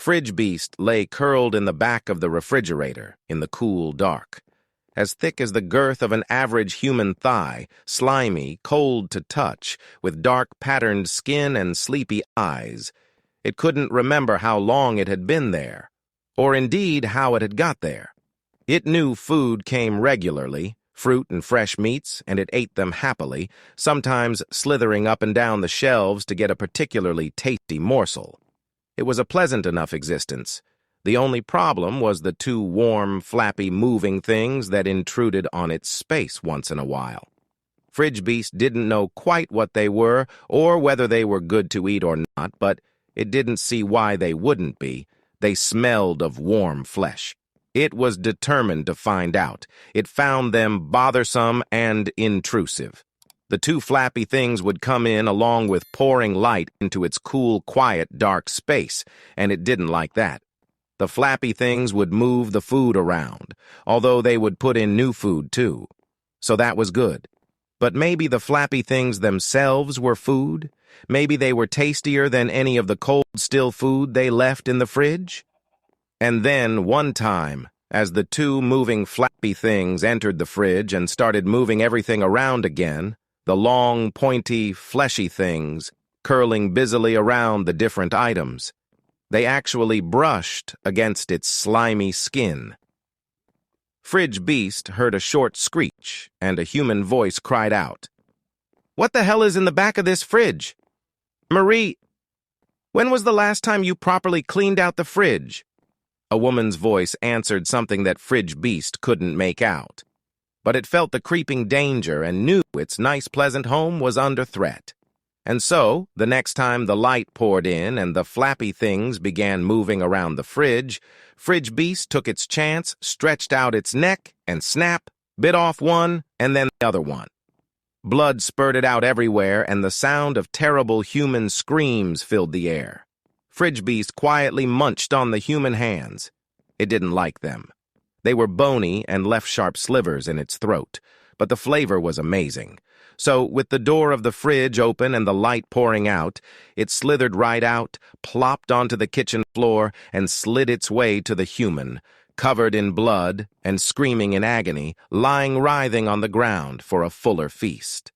Fridge Beast lay curled in the back of the refrigerator in the cool dark. As thick as the girth of an average human thigh, slimy, cold to touch, with dark patterned skin and sleepy eyes. It couldn't remember how long it had been there, or indeed how it had got there. It knew food came regularly, fruit and fresh meats, and it ate them happily, sometimes slithering up and down the shelves to get a particularly tasty morsel. It was a pleasant enough existence. The only problem was the two warm, flappy, moving things that intruded on its space once in a while. Fridge Beast didn't know quite what they were or whether they were good to eat or not, but it didn't see why they wouldn't be. They smelled of warm flesh. It was determined to find out. It found them bothersome and intrusive. The two flappy things would come in along with pouring light into its cool, quiet, dark space, and it didn't like that. The flappy things would move the food around, although they would put in new food too. So that was good. But maybe the flappy things themselves were food? Maybe they were tastier than any of the cold, still food they left in the fridge? And then, one time, as the two moving flappy things entered the fridge and started moving everything around again, the long, pointy, fleshy things curling busily around the different items, they actually brushed against its slimy skin. Fridge Beast heard a short screech, and a human voice cried out, "What the hell is in the back of this fridge? Marie, when was the last time you properly cleaned out the fridge?" A woman's voice answered something that Fridge Beast couldn't make out. But it felt the creeping danger and knew its nice, pleasant home was under threat. And so, the next time the light poured in and the flappy things began moving around the fridge, Fridge Beast took its chance, stretched out its neck, and snap, bit off one and then the other one. Blood spurted out everywhere, and the sound of terrible human screams filled the air. Fridge Beast quietly munched on the human hands. It didn't like them. They were bony and left sharp slivers in its throat, but the flavor was amazing. So, with the door of the fridge open and the light pouring out, it slithered right out, plopped onto the kitchen floor, and slid its way to the human, covered in blood and screaming in agony, lying writhing on the ground for a fuller feast.